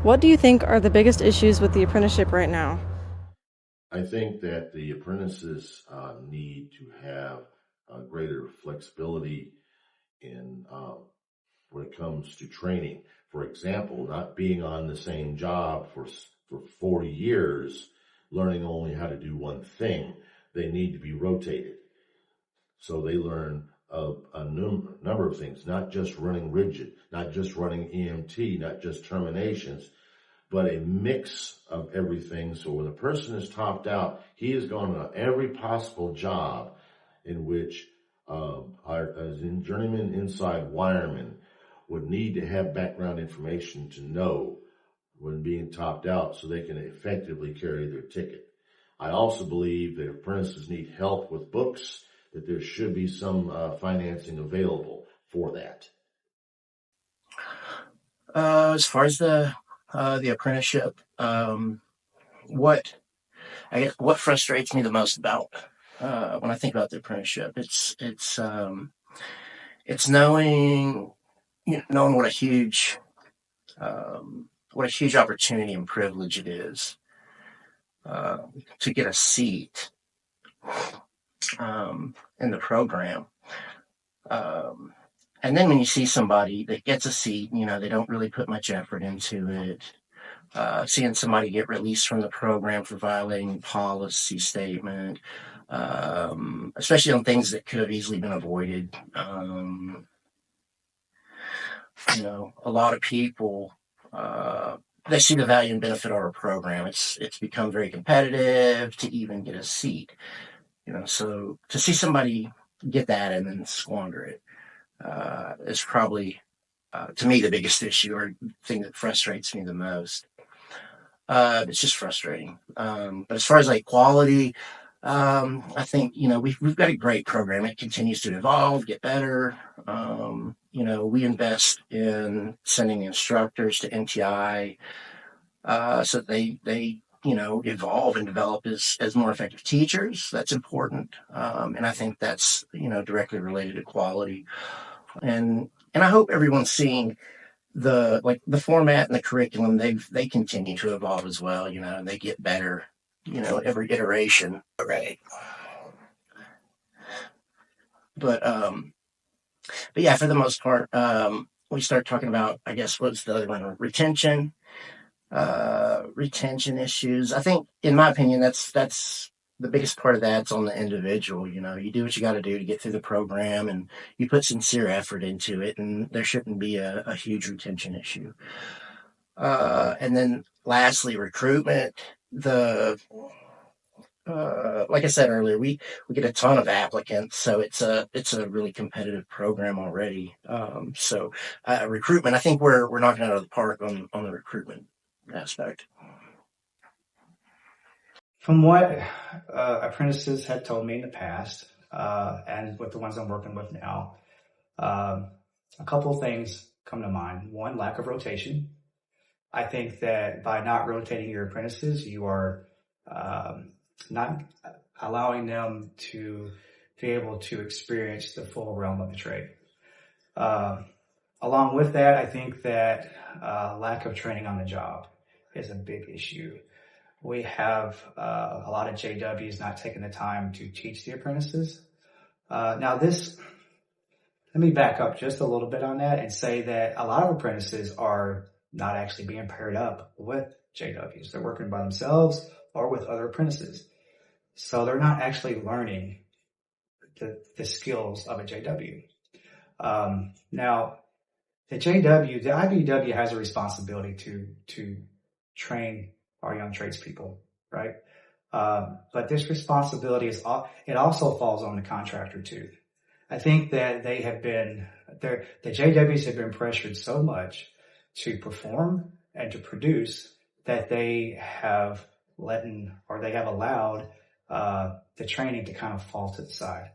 What do you think are the biggest issues with the apprenticeship right now? I think that the apprentices need to have greater flexibility in when it comes to training. For example, not being on the same job for 40 years, learning only how to do one thing. They need to be rotated. So they learn a number of things, not just running rigid, not just running EMT, not just terminations, but a mix of everything. So when a person is topped out, he has gone on every possible job in which as in journeyman inside wireman would need to have background information to know when being topped out so they can effectively carry their ticket. I also believe that apprentices need help with books, that there should be some financing available for that. As far as the apprenticeship, what what frustrates me the most about when I think about the apprenticeship, it's knowing knowing what a huge opportunity and privilege it is to get a seat in the program. And then when you see somebody that gets a seat, they don't really put much effort into it. Seeing somebody get released from the program for violating policy statement, especially on things that could have easily been avoided. A lot of people, they see the value and benefit of our program. It's become very competitive to even get a seat. So to see somebody get that and then squander it is probably, to me, the biggest issue or thing that frustrates me the most. It's just frustrating. But as far as quality, I think, we've got a great program. It continues to evolve, get better. We invest in sending instructors to NTI so they evolve and develop as more effective teachers. That's important. And I think that's, directly related to quality. And I hope everyone's seeing the format and the curriculum. They continue to evolve as well, and they get better, every iteration. Right. But yeah, for the most part, we start talking about, I guess, what's the other one? Retention issues. I think, in my opinion, that's the biggest part of that's on the individual. You do what you got to do to get through the program, and you put sincere effort into it, and there shouldn't be a huge retention issue. And then lastly, recruitment. Like I said earlier, we get a ton of applicants, so it's a really competitive program already. So recruitment, I think we're knocking it out of the park on the recruitment aspect. From what apprentices had told me in the past, and with the ones I'm working with now, a couple of things come to mind. One, lack of rotation. I think that by not rotating your apprentices, you are not allowing them to be able to experience the full realm of the trade. Along with that, I think that lack of training on the job is a big issue. We have a lot of JWs not taking the time to teach the apprentices. Let me back up just a little bit on that and say that a lot of apprentices are not actually being paired up with JWs. They're working by themselves or with other apprentices. So they're not actually learning the skills of a JW. Now, the IBEW has a responsibility to train our young tradespeople, right? But this responsibility it also falls on the contractor too. I think that the JWs have been pressured so much to perform and to produce that they have allowed the training to kind of fall to the side.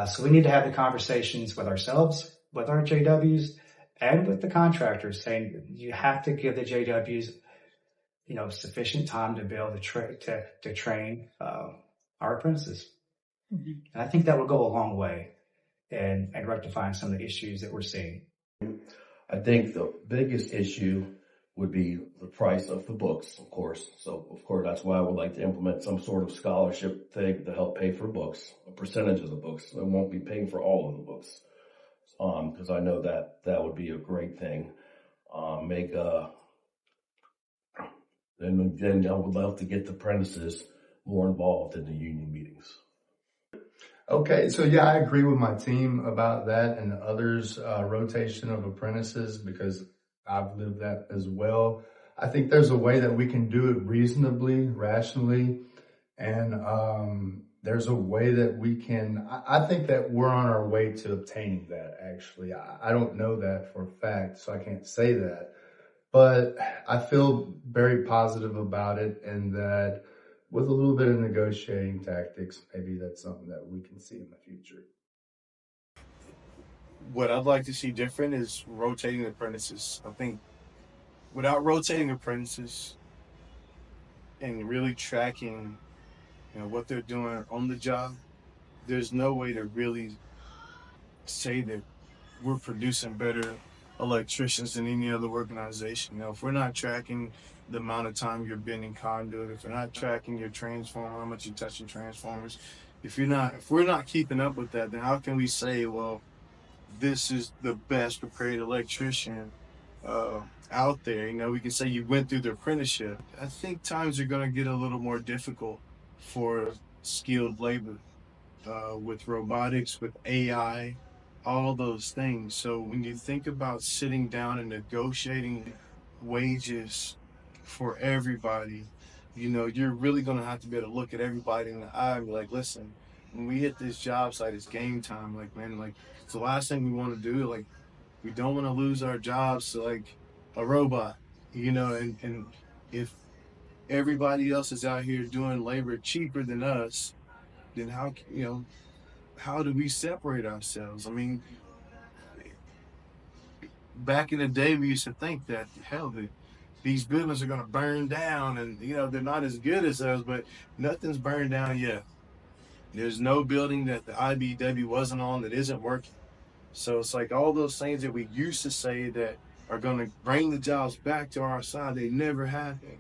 So we need to have the conversations with ourselves, with our JWs, and with the contractors, saying you have to give the JWs, sufficient time to be able to train our apprentices. Mm-hmm. And I think that will go a long way in rectifying some of the issues that we're seeing. I think the biggest issue would be the price of the books, of course. So, of course, that's why I would like to implement some sort of scholarship thing to help pay for books, a percentage of the books. I won't be paying for all of the books, because I know that would be a great thing. Then I would love to get the apprentices more involved in the union meetings. Okay, so yeah, I agree with my team about that and others' rotation of apprentices, because I've lived that as well. I think there's a way that we can do it reasonably, rationally, and there's a way that we can, I think that we're on our way to obtaining that, actually. I don't know that for a fact, so I can't say that. But I feel very positive about it, and that with a little bit of negotiating tactics, maybe that's something that we can see in the future. What I'd like to see different is rotating apprentices. I think without rotating apprentices and really tracking, what they're doing on the job, there's no way to really say that we're producing better electricians than any other organization. If we're not tracking the amount of time you're bending conduit, if we're not tracking your transformer, how much you're touching transformers, if we're not keeping up with that, then how can we say, well, this is the best prepared electrician out there? We can say you went through the apprenticeship. I think times are going to get a little more difficult for skilled labor with robotics, with AI, all those things. So when you think about sitting down and negotiating wages for everybody, you're really going to have to be able to look at everybody in the eye and be like, listen, when we hit this job site, it's game time. Like, man, like, it's the last thing we want to do. Like, we don't want to lose our jobs to like a robot, and if everybody else is out here doing labor cheaper than us, then how do we separate ourselves? I mean, back in the day, we used to think that, hell, these buildings are going to burn down, and they're not as good as us, but nothing's burned down yet. There's no building that the IBW wasn't on that isn't working. So it's like all those things that we used to say that are going to bring the jobs back to our side, they never happen.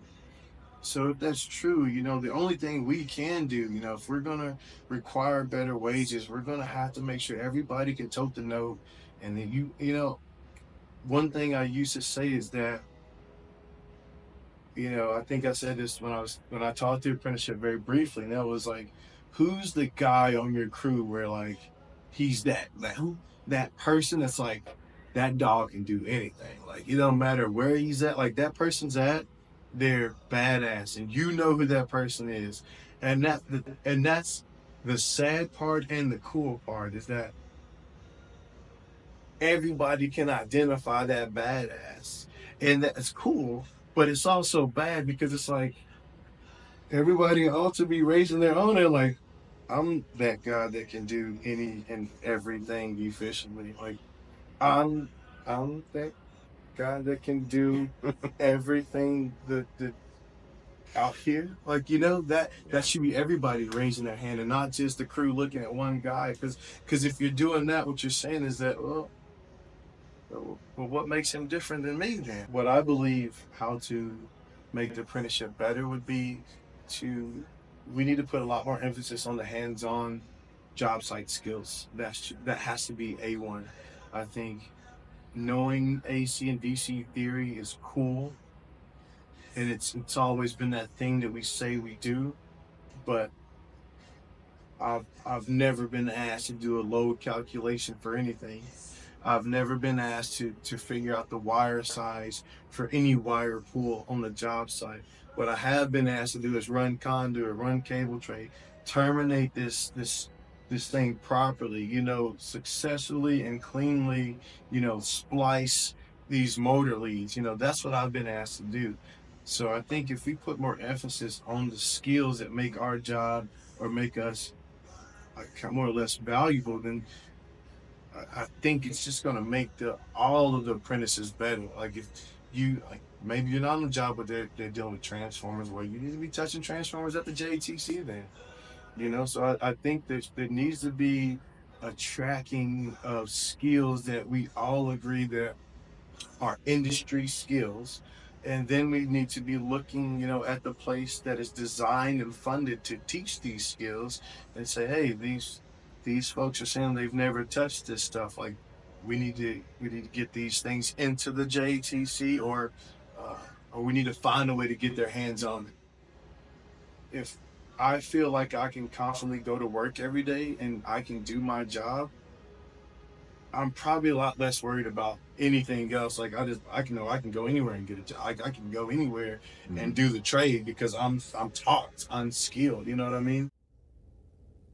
So if that's true, the only thing we can do, if we're going to require better wages, we're going to have to make sure everybody can tote the note. And then one thing I used to say is that, I think I said this when I taught the apprenticeship very briefly, and that was like, who's the guy on your crew where like he's that person that's like, that dog can do anything. Like, it don't matter where he's at, like that person's at, they're badass, and you know who that person is. And that's the sad part and the cool part, is that everybody can identify that badass. And that's cool, but it's also bad because it's like everybody ought to be raising their own. They're like, I'm that guy that can do any and everything efficiently. Like, I'm that guy that can do everything that out here. Like, that should be everybody raising their hand, and not just the crew looking at one guy. Because if you're doing that, what you're saying is that, well, what makes him different than me then? What I believe how to make the apprenticeship better would be we need to put a lot more emphasis on the hands-on job site skills. That has to be A1. I think knowing AC and DC theory is cool, and it's always been that thing that we say we do, but I've never been asked to do a load calculation for anything. I've never been asked to figure out the wire size for any wire pool on the job site. What I have been asked to do is run conduit, run cable tray, terminate this thing properly, successfully and cleanly, splice these motor leads. That's what I've been asked to do. So I think if we put more emphasis on the skills that make our job or make us more or less valuable, then I think it's just going to make all of the apprentices better. Like, if you maybe you're not on the job, but they're dealing with transformers, well, you need to be touching transformers at the JTC then. So I think there needs to be a tracking of skills that we all agree that are industry skills, And then we need to be looking, at the place that is designed and funded to teach these skills and say, hey, these folks are saying they've never touched this stuff. Like we need to get these things into the JTC, or we need to find a way to get their hands on it. If I feel like I can constantly go to work every day and I can do my job, I'm probably a lot less worried about anything else. Like I can go anywhere and get a job. I can go anywhere and do the trade because I'm taught, unskilled. You know what I mean?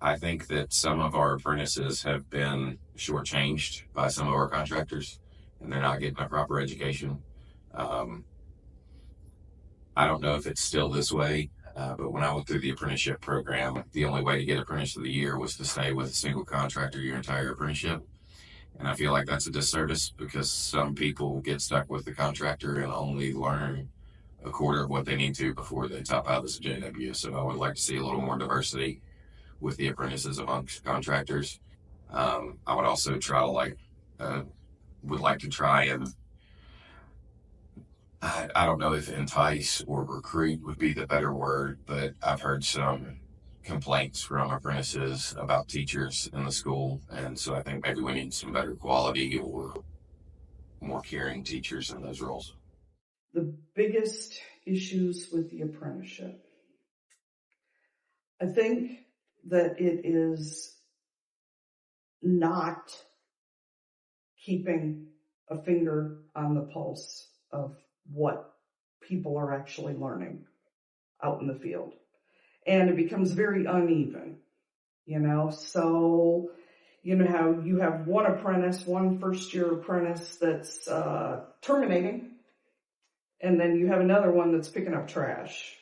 I think that some of our apprentices have been shortchanged by some of our contractors, and they're not getting a proper education. Um, I don't know if it's still this way, but when I went through the apprenticeship program, the only way to get Apprentice of the Year was to stay with a single contractor your entire apprenticeship. And I feel like that's a disservice because some people get stuck with the contractor and only learn a quarter of what they need to before they top out as a JW. So I would like to see a little more diversity with the apprentices amongst contractors. I would also try to would like to try and I don't know if entice or recruit would be the better word, but I've heard some complaints from apprentices about teachers in the school, and so I think maybe we need some better quality or more caring teachers in those roles. The biggest issues with the apprenticeship, I think that it is not keeping a finger on the pulse of what people are actually learning out in the field. And it becomes very uneven, so how you have one first-year apprentice that's terminating, and then you have another one that's picking up trash.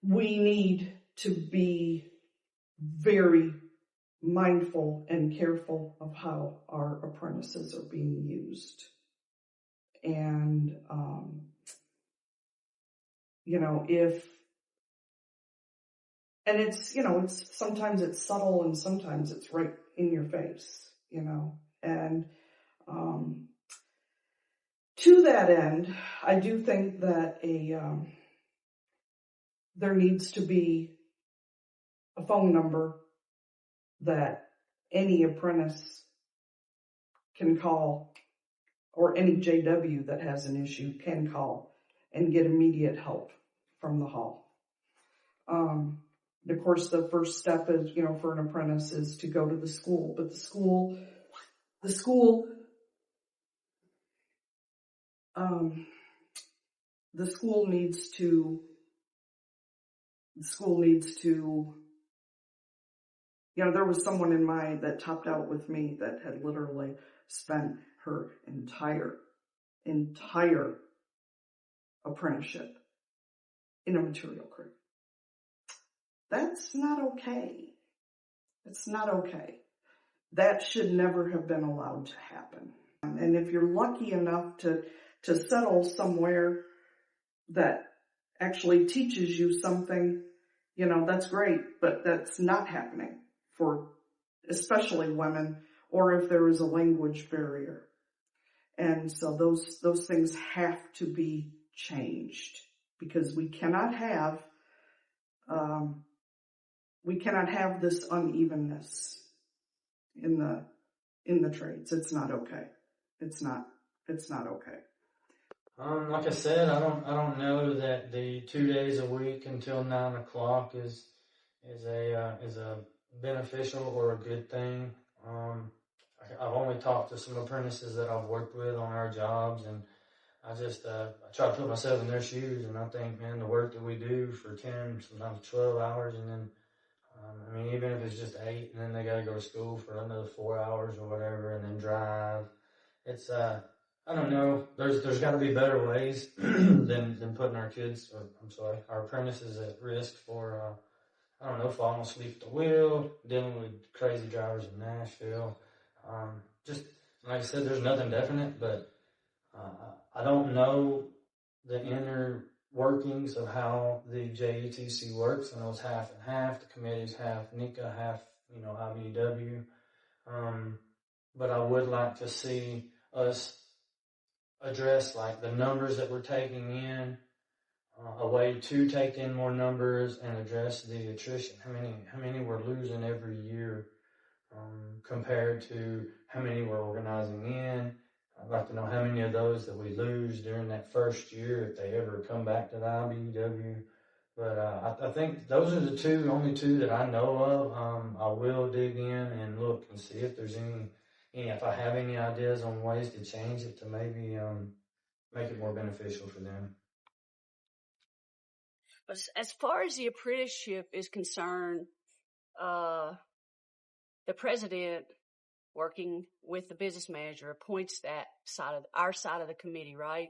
We need to be very mindful and careful of how our apprentices are being used. And, it's sometimes it's subtle and sometimes it's right in your face, and, to that end, I do think that there needs to be a phone number that any apprentice can call, or any JW that has an issue can call and get immediate help from the hall. Of course, the first step is, for an apprentice is to go to the school, but the school needs to, there was someone in mind that topped out with me that had literally spent her entire apprenticeship in a material crew. That's not okay. It's not okay. That should never have been allowed to happen. And if you're lucky enough to settle somewhere that actually teaches you something, that's great, but that's not happening for especially women, or if there is a language barrier. And so those things have to be changed, because we cannot have this unevenness in the trades. It's not okay. It's not okay. Like I said, I don't know that the 2 days a week until 9 o'clock is a beneficial or a good thing. I've only talked to some apprentices that I've worked with on our jobs, and I just I try to put myself in their shoes, and I think, man, the work that we do for 10, sometimes 12 hours, and then even if it's just 8, and then they got to go to school for another 4 hours or whatever, and then drive. It's I don't know. There's got to be better ways than putting our apprentices at risk for falling asleep at the wheel, dealing with crazy drivers in Nashville. Just like I said, there's nothing definite, but I don't know the inner workings of how the JETC works. I know it's half and half. The committee's half NICA, half IBEW. But I would like to see us address like the numbers that we're taking in, a way to take in more numbers and address the attrition. How many we're losing every year, compared to how many we're organizing in. I'd like to know how many of those that we lose during that first year, if they ever come back to the IBEW. But I think those are the only two that I know of. I will dig in and look and see if there's any if I have any ideas on ways to change it to maybe make it more beneficial for them. As far as the apprenticeship is concerned, the president, working with the business manager, appoints that our side of the committee, right?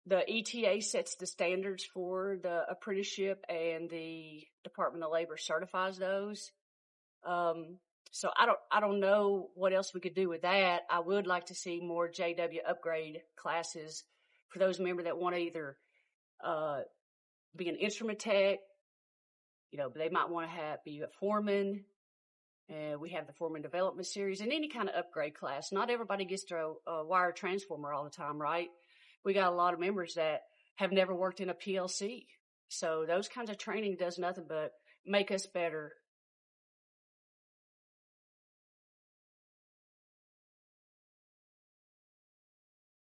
The ETA sets the standards for the apprenticeship, and the Department of Labor certifies those. So I don't know what else we could do with that. I would like to see more JW upgrade classes for those members that want to either be an instrument tech. They might want to be a foreman. We have the foreman development series and any kind of upgrade class. Not everybody gets to a wire transformer all the time, right? We got a lot of members that have never worked in a PLC. So those kinds of training does nothing but make us better